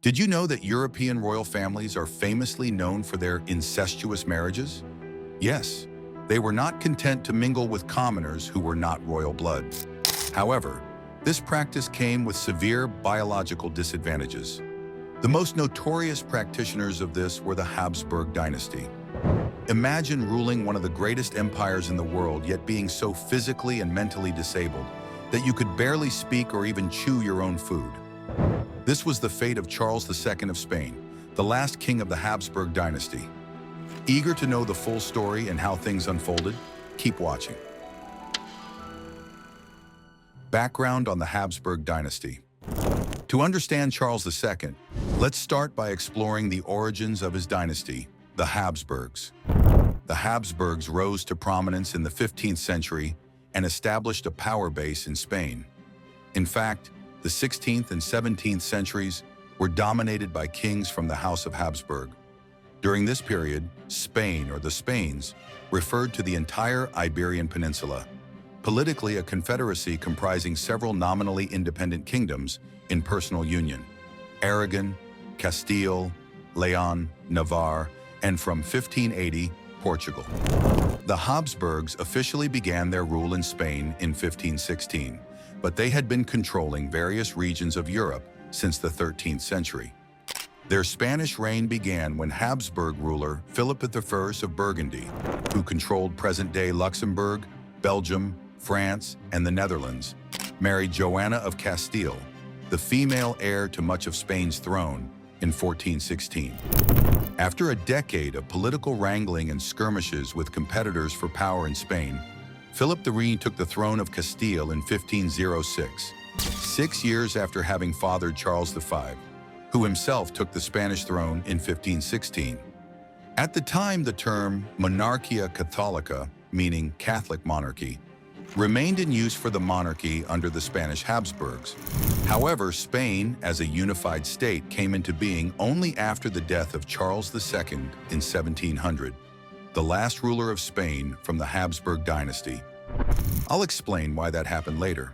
Did you know that European royal families are famously known for their incestuous marriages? Yes, they were not content to mingle with commoners who were not royal blood. However, this practice came with severe biological disadvantages. The most notorious practitioners of this were the Habsburg dynasty. Imagine ruling one of the greatest empires in the world, yet being so physically and mentally disabled that you could barely speak or even chew your own food. This was the fate of Charles II of Spain, the last king of the Habsburg dynasty. Eager to know the full story and how things unfolded? Keep watching. Background on the Habsburg dynasty. To understand Charles II, let's start by exploring the origins of his dynasty, the Habsburgs. The Habsburgs rose to prominence in the 15th century and established a power base in Spain. In fact, the 16th and 17th centuries were dominated by kings from the House of Habsburg. During this period, Spain, or the Spains, referred to the entire Iberian Peninsula, politically a confederacy comprising several nominally independent kingdoms in personal union: Aragon, Castile, Leon, Navarre, and from 1580, Portugal. The Habsburgs officially began their rule in Spain in 1516, but they had been controlling various regions of Europe since the 13th century. Their Spanish reign began when Habsburg ruler Philip I of Burgundy, who controlled present-day Luxembourg, Belgium, France, and the Netherlands, married Joanna of Castile, the female heir to much of Spain's throne, in 1416. After a decade of political wrangling and skirmishes with competitors for power in Spain, Philip II took the throne of Castile in 1506, 6 years after having fathered Charles V, who himself took the Spanish throne in 1516. At the time, the term Monarchia Catholica, meaning Catholic monarchy, remained in use for the monarchy under the Spanish Habsburgs. However, Spain, as a unified state, came into being only after the death of Charles II in 1700, the last ruler of Spain from the Habsburg dynasty. I'll explain why that happened later.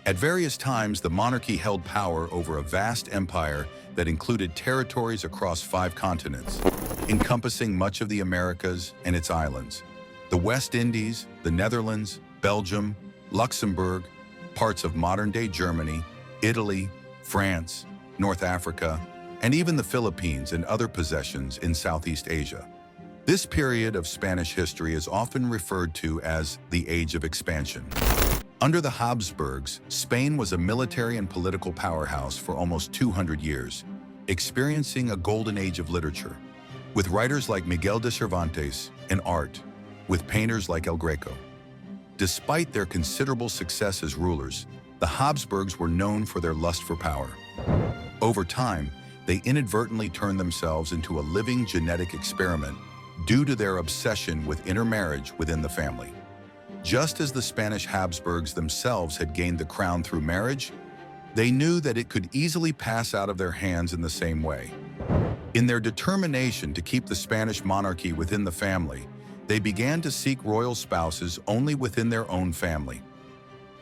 At various times, the monarchy held power over a vast empire that included territories across 5 continents, encompassing much of the Americas and its islands: the West Indies, the Netherlands, Belgium, Luxembourg, parts of modern-day Germany, Italy, France, North Africa, and even the Philippines and other possessions in Southeast Asia. This period of Spanish history is often referred to as the Age of Expansion. Under the Habsburgs, Spain was a military and political powerhouse for almost 200 years, experiencing a golden age of literature, with writers like Miguel de Cervantes, and art, with painters like El Greco. Despite their considerable success as rulers, the Habsburgs were known for their lust for power. Over time, they inadvertently turned themselves into a living genetic experiment due to their obsession with intermarriage within the family. Just as the Spanish Habsburgs themselves had gained the crown through marriage, they knew that it could easily pass out of their hands in the same way. In their determination to keep the Spanish monarchy within the family, they began to seek royal spouses only within their own family.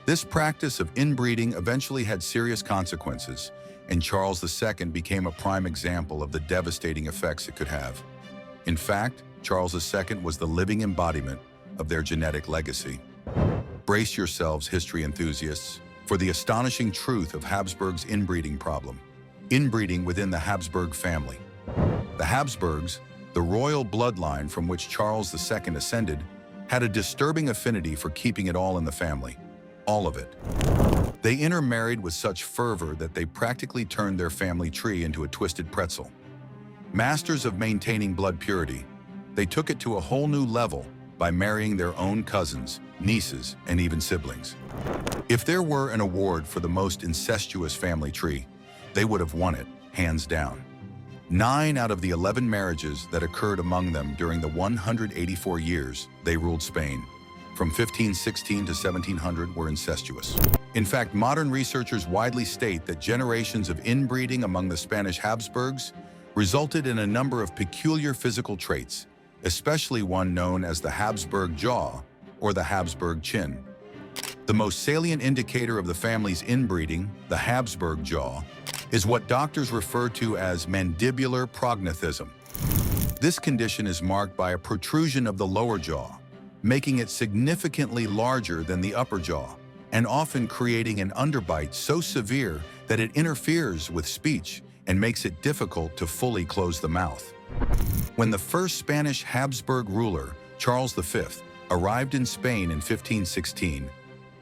This practice of inbreeding eventually had serious consequences, and Charles II became a prime example of the devastating effects it could have. In fact, Charles II was the living embodiment of their genetic legacy. Brace yourselves, history enthusiasts, for the astonishing truth of Habsburg's inbreeding problem. Inbreeding within the Habsburg family. The Habsburgs, the royal bloodline from which Charles II ascended, had a disturbing affinity for keeping it all in the family. All of it. They intermarried with such fervor that they practically turned their family tree into a twisted pretzel. Masters of maintaining blood purity, they took it to a whole new level by marrying their own cousins, nieces, and even siblings. If there were an award for the most incestuous family tree, they would have won it, hands down. 9 out of the 11 marriages that occurred among them during the 184 years they ruled Spain, from 1516 to 1700, were incestuous. In fact, modern researchers widely state that generations of inbreeding among the Spanish Habsburgs resulted in a number of peculiar physical traits, especially one known as the Habsburg jaw or the Habsburg chin. The most salient indicator of the family's inbreeding, the Habsburg jaw, is what doctors refer to as mandibular prognathism. This condition is marked by a protrusion of the lower jaw, making it significantly larger than the upper jaw, and often creating an underbite so severe that it interferes with speech and makes it difficult to fully close the mouth. When the first Spanish Habsburg ruler, Charles V, arrived in Spain in 1516,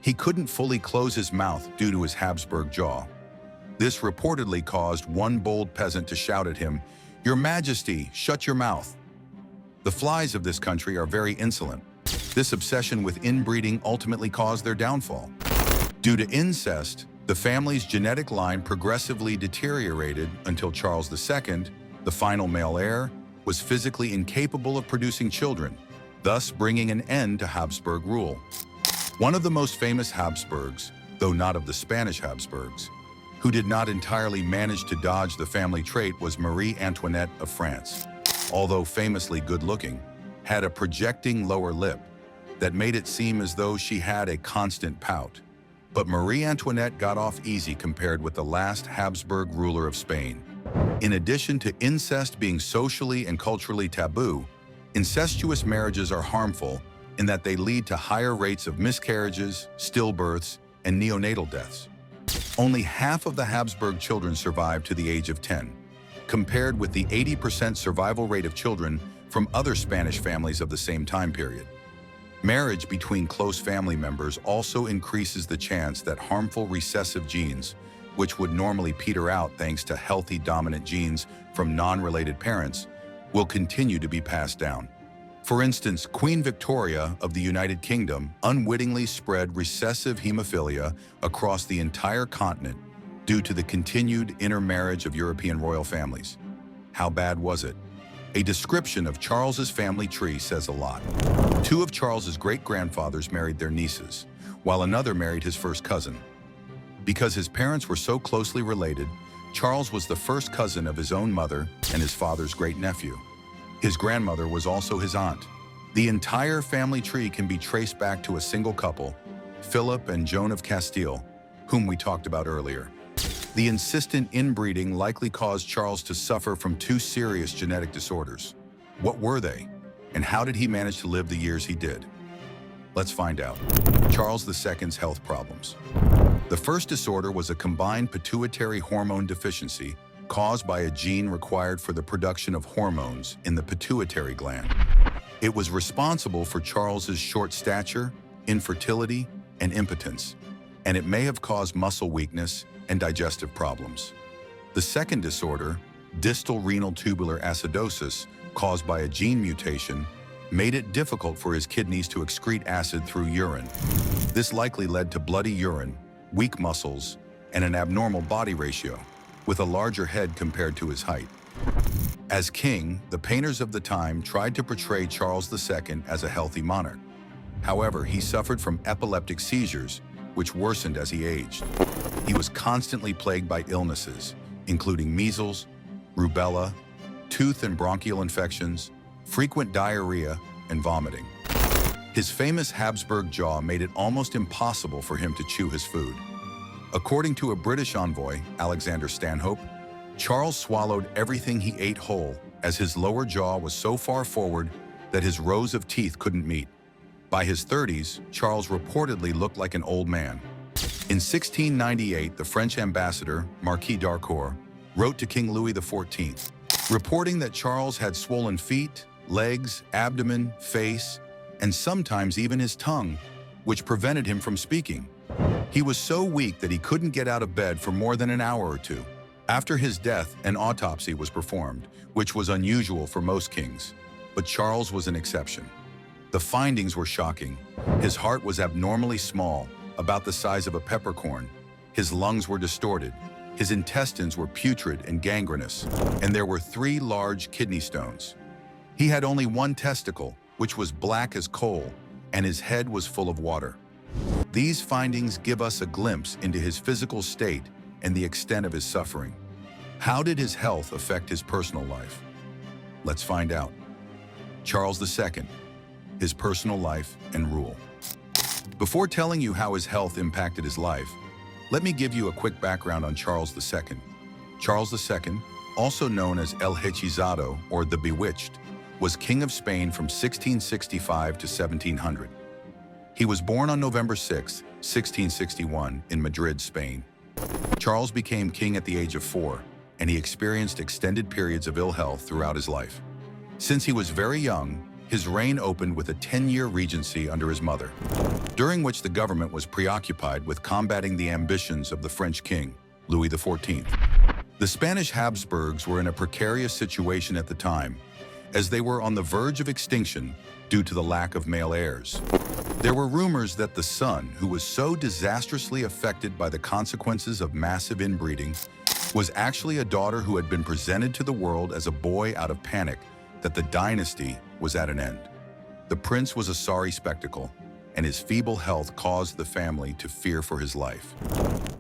he couldn't fully close his mouth due to his Habsburg jaw. This reportedly caused one bold peasant to shout at him, "Your Majesty, shut your mouth." The flies of this country are very insolent. This obsession with inbreeding ultimately caused their downfall. Due to incest, the family's genetic line progressively deteriorated until Charles II, the final male heir, was physically incapable of producing children, thus bringing an end to Habsburg rule. One of the most famous Habsburgs, though not of the Spanish Habsburgs, who did not entirely manage to dodge the family trait was Marie Antoinette of France. Although famously good-looking, had a projecting lower lip that made it seem as though she had a constant pout. But Marie Antoinette got off easy compared with the last Habsburg ruler of Spain. In addition to incest being socially and culturally taboo, incestuous marriages are harmful in that they lead to higher rates of miscarriages, stillbirths, and neonatal deaths. Only half of the Habsburg children survived to the age of 10, compared with the 80% survival rate of children from other Spanish families of the same time period. Marriage between close family members also increases the chance that harmful recessive genes, which would normally peter out thanks to healthy dominant genes from non-related parents, will continue to be passed down. For instance, Queen Victoria of the United Kingdom unwittingly spread recessive hemophilia across the entire continent due to the continued intermarriage of European royal families. How bad was it? A description of Charles's family tree says a lot. Two of Charles's great-grandfathers married their nieces, while another married his first cousin. Because his parents were so closely related, Charles was the first cousin of his own mother and his father's great-nephew. His grandmother was also his aunt. The entire family tree can be traced back to a single couple, Philip and Joan of Castile, whom we talked about earlier. The insistent inbreeding likely caused Charles to suffer from two serious genetic disorders. What were they? And how did he manage to live the years he did? Let's find out. Charles II's health problems. The first disorder was a combined pituitary hormone deficiency caused by a gene required for the production of hormones in the pituitary gland. It was responsible for Charles's short stature, infertility, and impotence, and it may have caused muscle weakness and digestive problems. The second disorder, distal renal tubular acidosis, caused by a gene mutation, made it difficult for his kidneys to excrete acid through urine. This likely led to bloody urine, weak muscles, and an abnormal body ratio, with a larger head compared to his height. As king, the painters of the time tried to portray Charles II as a healthy monarch. However, he suffered from epileptic seizures, which worsened as he aged. He was constantly plagued by illnesses, including measles, rubella, tooth and bronchial infections, frequent diarrhea, and vomiting. His famous Habsburg jaw made it almost impossible for him to chew his food. According to a British envoy, Alexander Stanhope, Charles swallowed everything he ate whole, as his lower jaw was so far forward that his rows of teeth couldn't meet. By his 30s, Charles reportedly looked like an old man. In 1698, the French ambassador, Marquis d'Harcourt, wrote to King Louis XIV, reporting that Charles had swollen feet, legs, abdomen, face, and sometimes even his tongue, which prevented him from speaking. He was so weak that he couldn't get out of bed for more than an hour or two. After his death, an autopsy was performed, which was unusual for most kings, but Charles was an exception. The findings were shocking. His heart was abnormally small, about the size of a peppercorn. His lungs were distorted. His intestines were putrid and gangrenous, and there were 3 large kidney stones. He had only one testicle, which was black as coal, and his head was full of water. These findings give us a glimpse into his physical state and the extent of his suffering. How did his health affect his personal life? Let's find out. Charles II, his personal life and rule. Before telling you how his health impacted his life, let me give you a quick background on Charles II. Charles II, also known as El Hechizado or the Bewitched, was King of Spain from 1665 to 1700. He was born on November 6, 1661, in Madrid, Spain. Charles became king at the age of 4, and he experienced extended periods of ill health throughout his life. Since he was very young, his reign opened with a 10-year regency under his mother, during which the government was preoccupied with combating the ambitions of the French king, Louis XIV. The Spanish Habsburgs were in a precarious situation at the time, as they were on the verge of extinction due to the lack of male heirs. There were rumors that the son, who was so disastrously affected by the consequences of massive inbreeding, was actually a daughter who had been presented to the world as a boy out of panic that the dynasty was at an end. The prince was a sorry spectacle, and his feeble health caused the family to fear for his life.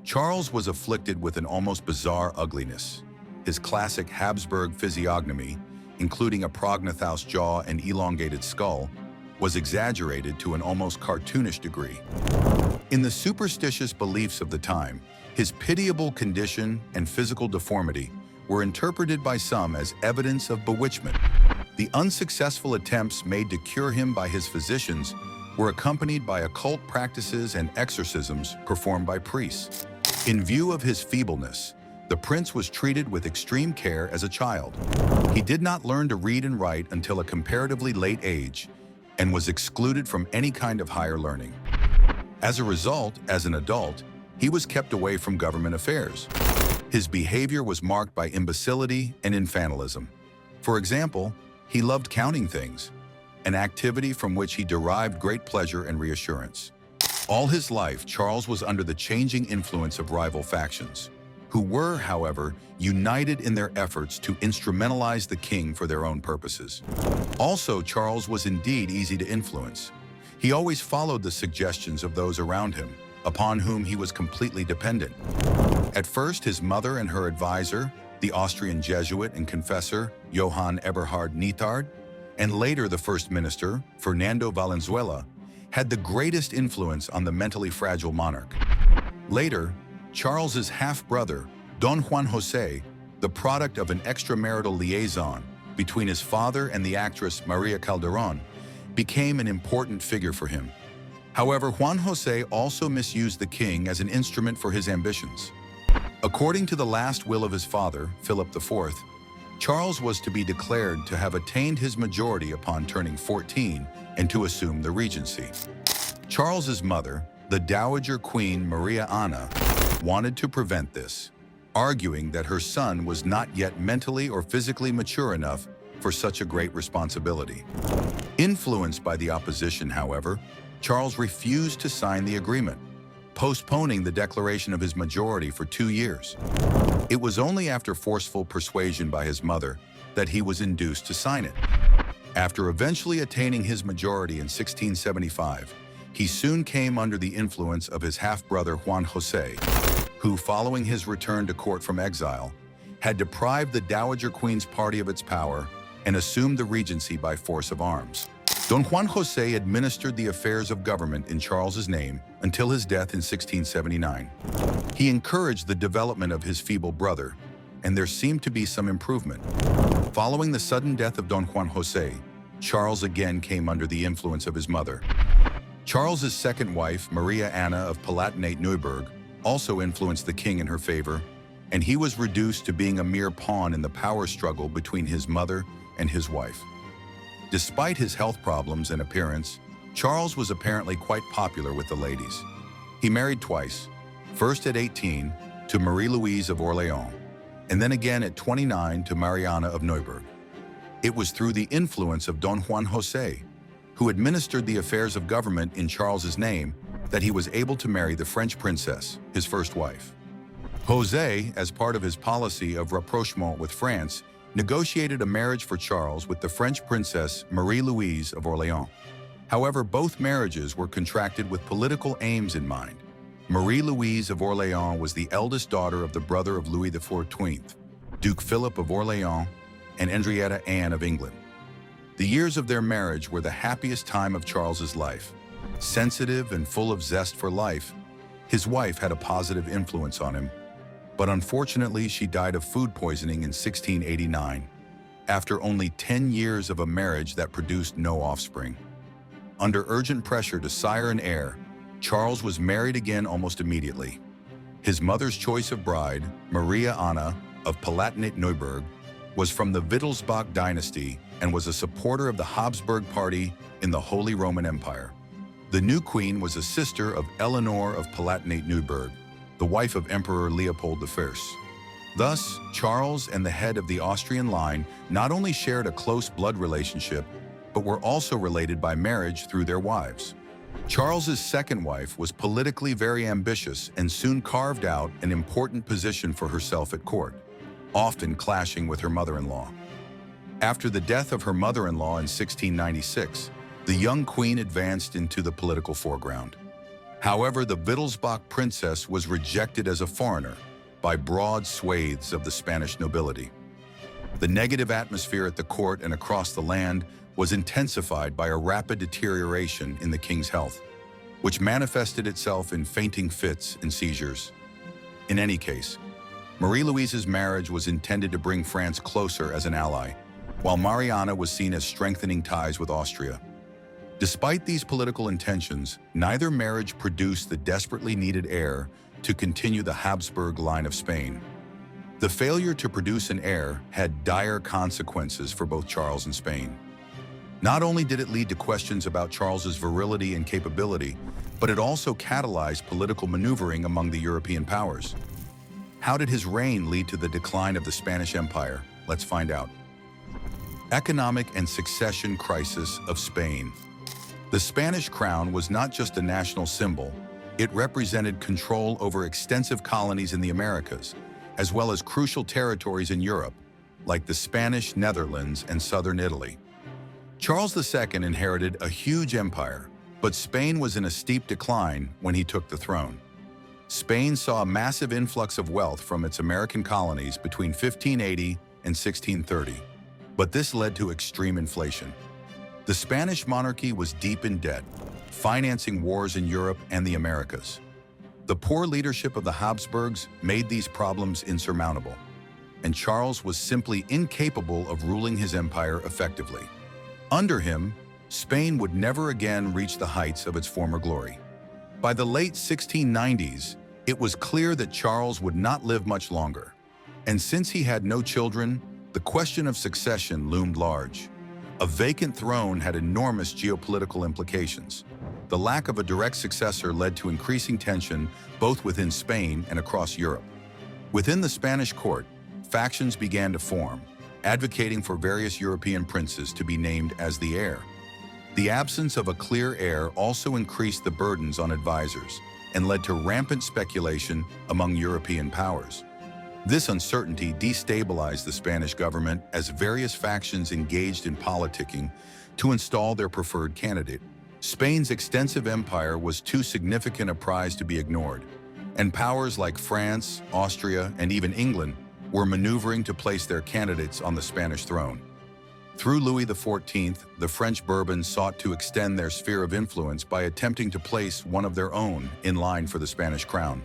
Charles was afflicted with an almost bizarre ugliness. His classic Habsburg physiognomy, including a prognathous jaw and elongated skull, was exaggerated to an almost cartoonish degree. In the superstitious beliefs of the time, his pitiable condition and physical deformity were interpreted by some as evidence of bewitchment. The unsuccessful attempts made to cure him by his physicians were accompanied by occult practices and exorcisms performed by priests. In view of his feebleness, the prince was treated with extreme care as a child. He did not learn to read and write until a comparatively late age and was excluded from any kind of higher learning. As a result, as an adult, he was kept away from government affairs. His behavior was marked by imbecility and infantilism. For example, he loved counting things, an activity from which he derived great pleasure and reassurance. All his life, Charles was under the changing influence of rival factions, who were, however, united in their efforts to instrumentalize the king for their own purposes. Also, Charles was indeed easy to influence. He always followed the suggestions of those around him, upon whom he was completely dependent. At first, his mother and her advisor, the Austrian Jesuit and confessor Johann Eberhard Neithard, and later the First Minister, Fernando Valenzuela, had the greatest influence on the mentally fragile monarch. Later, Charles's half-brother, Don Juan José, the product of an extramarital liaison between his father and the actress Maria Calderón, became an important figure for him. However, Juan José also misused the king as an instrument for his ambitions. According to the last will of his father, Philip IV, Charles was to be declared to have attained his majority upon turning 14 and to assume the regency. Charles's mother, the Dowager Queen Maria Anna, wanted to prevent this, arguing that her son was not yet mentally or physically mature enough for such a great responsibility. Influenced by the opposition, however, Charles refused to sign the agreement, postponing the declaration of his majority for 2 years. It was only after forceful persuasion by his mother that he was induced to sign it. After eventually attaining his majority in 1675, he soon came under the influence of his half-brother Juan José, who, following his return to court from exile, had deprived the Dowager Queen's party of its power and assumed the regency by force of arms. Don Juan José administered the affairs of government in Charles's name until his death in 1679. He encouraged the development of his feeble brother, and there seemed to be some improvement. Following the sudden death of Don Juan José, Charles again came under the influence of his mother. Charles's second wife, Maria Anna of Palatinate-Neuburg, also influenced the king in her favor, and he was reduced to being a mere pawn in the power struggle between his mother and his wife. Despite his health problems and appearance, Charles was apparently quite popular with the ladies. He married twice, first at 18 to Marie-Louise of Orléans, and then again at 29 to Mariana of Neuburg. It was through the influence of Don Juan José, who administered the affairs of government in Charles's name, that he was able to marry the French princess, his first wife. José, as part of his policy of rapprochement with France, negotiated a marriage for Charles with the French princess Marie-Louise of Orléans. However, both marriages were contracted with political aims in mind. Marie-Louise of Orléans was the eldest daughter of the brother of Louis XIV, Duke Philip of Orléans, and Henrietta Anne of England. The years of their marriage were the happiest time of Charles's life, Sensitive and full of zest for life, his wife had a positive influence on him, but unfortunately she died of food poisoning in 1689, after only 10 years of a marriage that produced no offspring. Under urgent pressure to sire an heir, Charles was married again almost immediately. His mother's choice of bride, Maria Anna of Palatinate-Neuburg, was from the Wittelsbach dynasty and was a supporter of the Habsburg party in the Holy Roman Empire. The new queen was a sister of Eleanor of Palatinate-Neuburg, the wife of Emperor Leopold I. Thus, Charles and the head of the Austrian line not only shared a close blood relationship, but were also related by marriage through their wives. Charles's second wife was politically very ambitious and soon carved out an important position for herself at court, often clashing with her mother-in-law. After the death of her mother-in-law in 1696, the young queen advanced into the political foreground. However, the Wittelsbach princess was rejected as a foreigner by broad swathes of the Spanish nobility. The negative atmosphere at the court and across the land was intensified by a rapid deterioration in the king's health, which manifested itself in fainting fits and seizures. In any case, Marie-Louise's marriage was intended to bring France closer as an ally, while Mariana was seen as strengthening ties with Austria. Despite these political intentions, neither marriage produced the desperately needed heir to continue the Habsburg line of Spain. The failure to produce an heir had dire consequences for both Charles and Spain. Not only did it lead to questions about Charles's virility and capability, but it also catalyzed political maneuvering among the European powers. How did his reign lead to the decline of the Spanish Empire? Let's find out. Economic and succession crisis of Spain. The Spanish crown was not just a national symbol, it represented control over extensive colonies in the Americas, as well as crucial territories in Europe, like the Spanish Netherlands and southern Italy. Charles II inherited a huge empire, but Spain was in a steep decline when he took the throne. Spain saw a massive influx of wealth from its American colonies between 1580 and 1630, but this led to extreme inflation. The Spanish monarchy was deep in debt, financing wars in Europe and the Americas. The poor leadership of the Habsburgs made these problems insurmountable, and Charles was simply incapable of ruling his empire effectively. Under him, Spain would never again reach the heights of its former glory. By the late 1690s, it was clear that Charles would not live much longer, and since he had no children, the question of succession loomed large. A vacant throne had enormous geopolitical implications. The lack of a direct successor led to increasing tension both within Spain and across Europe. Within the Spanish court, factions began to form, advocating for various European princes to be named as the heir. The absence of a clear heir also increased the burdens on advisors and led to rampant speculation among European powers. This uncertainty destabilized the Spanish government as various factions engaged in politicking to install their preferred candidate. Spain's extensive empire was too significant a prize to be ignored, and powers like France, Austria, and even England were maneuvering to place their candidates on the Spanish throne. Through Louis XIV, the French Bourbons sought to extend their sphere of influence by attempting to place one of their own in line for the Spanish crown.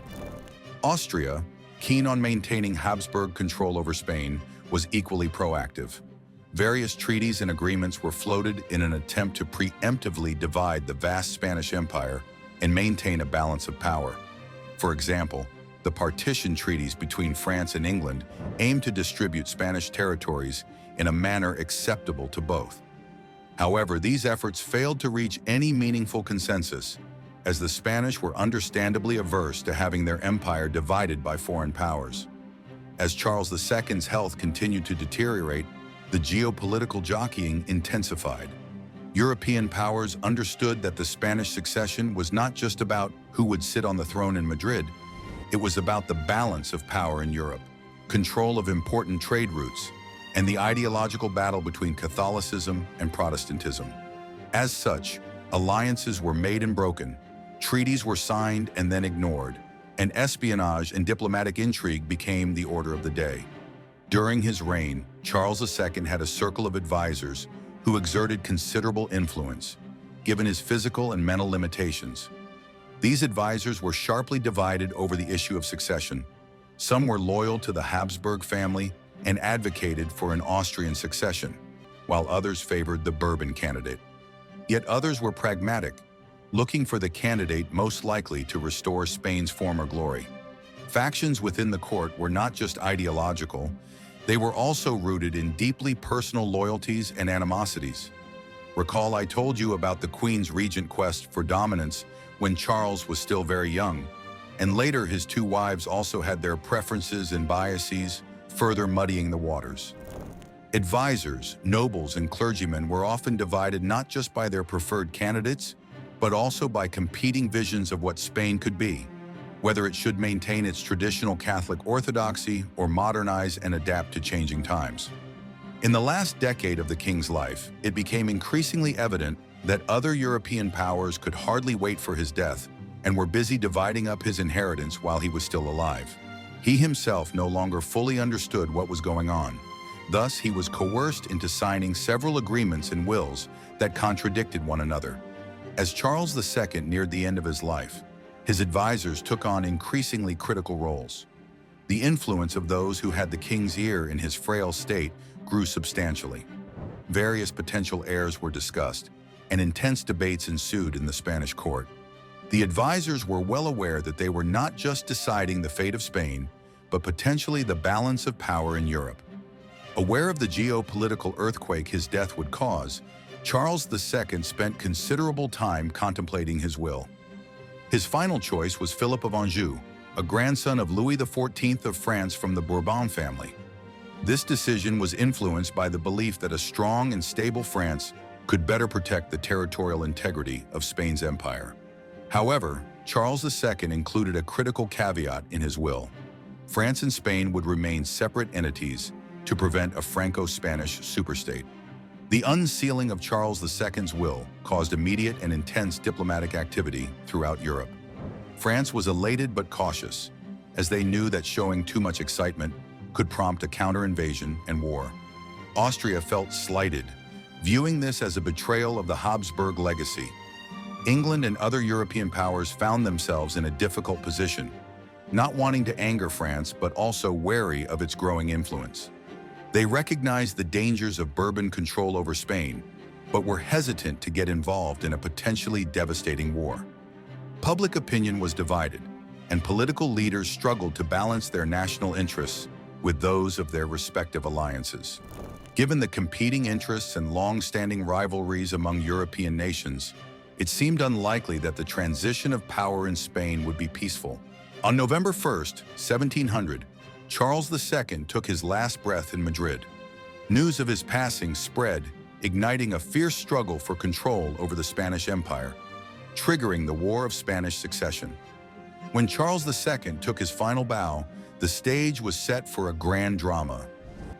Austria, keen on maintaining Habsburg control over Spain, was equally proactive. Various treaties and agreements were floated in an attempt to preemptively divide the vast Spanish Empire and maintain a balance of power. For example, the partition treaties between France and England aimed to distribute Spanish territories in a manner acceptable to both. However, these efforts failed to reach any meaningful consensus, as the Spanish were understandably averse to having their empire divided by foreign powers. As Charles II's health continued to deteriorate, the geopolitical jockeying intensified. European powers understood that the Spanish succession was not just about who would sit on the throne in Madrid. It was about the balance of power in Europe, control of important trade routes, and the ideological battle between Catholicism and Protestantism. As such, alliances were made and broken, treaties were signed and then ignored, and espionage and diplomatic intrigue became the order of the day. During his reign, Charles II had a circle of advisors who exerted considerable influence, given his physical and mental limitations. These advisors were sharply divided over the issue of succession. Some were loyal to the Habsburg family and advocated for an Austrian succession, while others favored the Bourbon candidate. Yet others were pragmatic, looking for the candidate most likely to restore Spain's former glory. Factions within the court were not just ideological, they were also rooted in deeply personal loyalties and animosities. Recall I told you about the Queen's regent quest for dominance when Charles was still very young, and later his two wives also had their preferences and biases, further muddying the waters. Advisors, nobles, and clergymen were often divided not just by their preferred candidates, but also by competing visions of what Spain could be, whether it should maintain its traditional Catholic orthodoxy or modernize and adapt to changing times. In the last decade of the king's life, it became increasingly evident that other European powers could hardly wait for his death and were busy dividing up his inheritance while he was still alive. He himself no longer fully understood what was going on. Thus, he was coerced into signing several agreements and wills that contradicted one another. As Charles II neared the end of his life, his advisors took on increasingly critical roles. The influence of those who had the king's ear in his frail state grew substantially. Various potential heirs were discussed, and intense debates ensued in the Spanish court. The advisors were well aware that they were not just deciding the fate of Spain, but potentially the balance of power in Europe. Aware of the geopolitical earthquake his death would cause, Charles II spent considerable time contemplating his will. His final choice was Philip of Anjou, a grandson of Louis XIV of France from the Bourbon family. This decision was influenced by the belief that a strong and stable France could better protect the territorial integrity of Spain's empire. However, Charles II included a critical caveat in his will. France and Spain would remain separate entities to prevent a Franco-Spanish superstate. The unsealing of Charles II's will caused immediate and intense diplomatic activity throughout Europe. France was elated but cautious, as they knew that showing too much excitement could prompt a counter-invasion and war. Austria felt slighted, viewing this as a betrayal of the Habsburg legacy. England and other European powers found themselves in a difficult position, not wanting to anger France but also wary of its growing influence. They recognized the dangers of Bourbon control over Spain, but were hesitant to get involved in a potentially devastating war. Public opinion was divided, and political leaders struggled to balance their national interests with those of their respective alliances. Given the competing interests and long-standing rivalries among European nations, it seemed unlikely that the transition of power in Spain would be peaceful. On November 1st, 1700, Charles II took his last breath in Madrid. News of his passing spread, igniting a fierce struggle for control over the Spanish Empire, triggering the War of Spanish Succession. When Charles II took his final bow, the stage was set for a grand drama.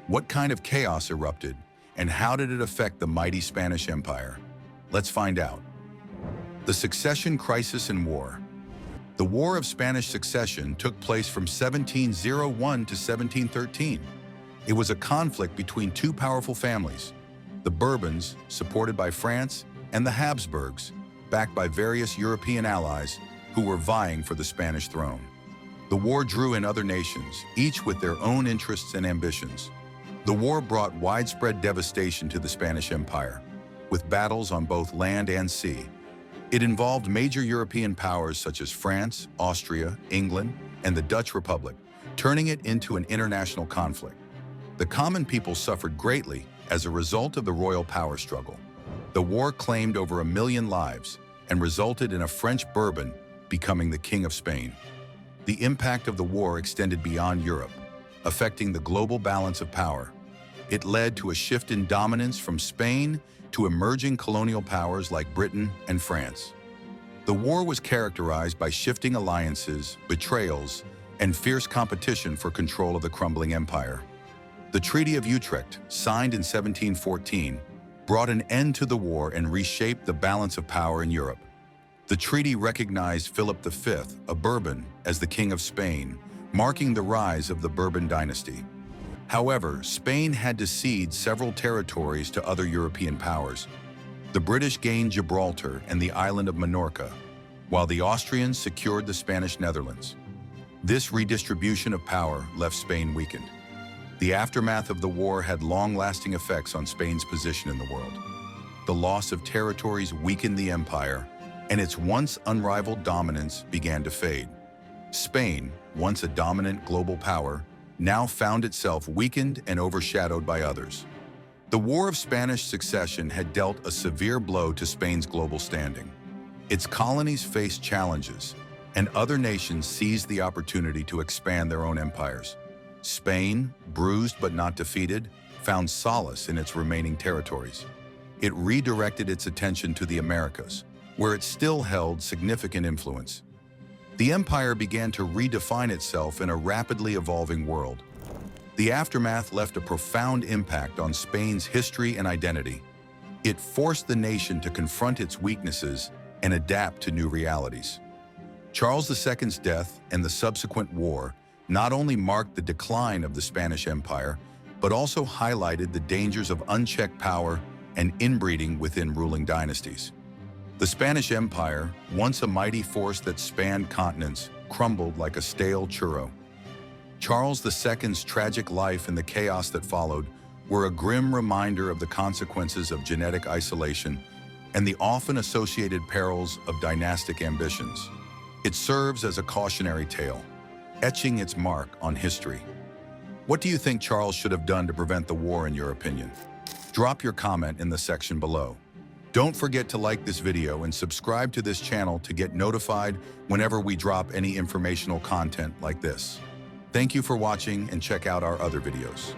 What kind of chaos erupted, and how did it affect the mighty Spanish Empire? Let's find out. The Succession Crisis and War. The War of Spanish Succession took place from 1701 to 1713. It was a conflict between two powerful families, the Bourbons, supported by France, and the Habsburgs, backed by various European allies who were vying for the Spanish throne. The war drew in other nations, each with their own interests and ambitions. The war brought widespread devastation to the Spanish Empire, with battles on both land and sea. It involved major European powers such as France, Austria, England, and the Dutch Republic, turning it into an international conflict. The common people suffered greatly as a result of the royal power struggle. The war claimed over 1 million lives and resulted in a French Bourbon becoming the King of Spain. The impact of the war extended beyond Europe, affecting the global balance of power. It led to a shift in dominance from Spain to emerging colonial powers like Britain and France. The war was characterized by shifting alliances, betrayals, and fierce competition for control of the crumbling empire. The Treaty of Utrecht, signed in 1714, brought an end to the war and reshaped the balance of power in Europe. The treaty recognized Philip V, a Bourbon, as the King of Spain, marking the rise of the Bourbon dynasty. However, Spain had to cede several territories to other European powers. The British gained Gibraltar and the island of Minorca, while the Austrians secured the Spanish Netherlands. This redistribution of power left Spain weakened. The aftermath of the war had long-lasting effects on Spain's position in the world. The loss of territories weakened the empire, and its once unrivaled dominance began to fade. Spain, once a dominant global power, now found itself weakened and overshadowed by others. The War of Spanish Succession had dealt a severe blow to Spain's global standing. Its colonies faced challenges, and other nations seized the opportunity to expand their own empires. Spain, bruised but not defeated, found solace in its remaining territories. It redirected its attention to the Americas, where it still held significant influence. The empire began to redefine itself in a rapidly evolving world. The aftermath left a profound impact on Spain's history and identity. It forced the nation to confront its weaknesses and adapt to new realities. Charles II's death and the subsequent war not only marked the decline of the Spanish Empire, but also highlighted the dangers of unchecked power and inbreeding within ruling dynasties. The Spanish Empire, once a mighty force that spanned continents, crumbled like a stale churro. Charles II's tragic life and the chaos that followed were a grim reminder of the consequences of genetic isolation and the often associated perils of dynastic ambitions. It serves as a cautionary tale, etching its mark on history. What do you think Charles should have done to prevent the war, in your opinion? Drop your comment in the section below. Don't forget to like this video and subscribe to this channel to get notified whenever we drop any informational content like this. Thank you for watching, and check out our other videos.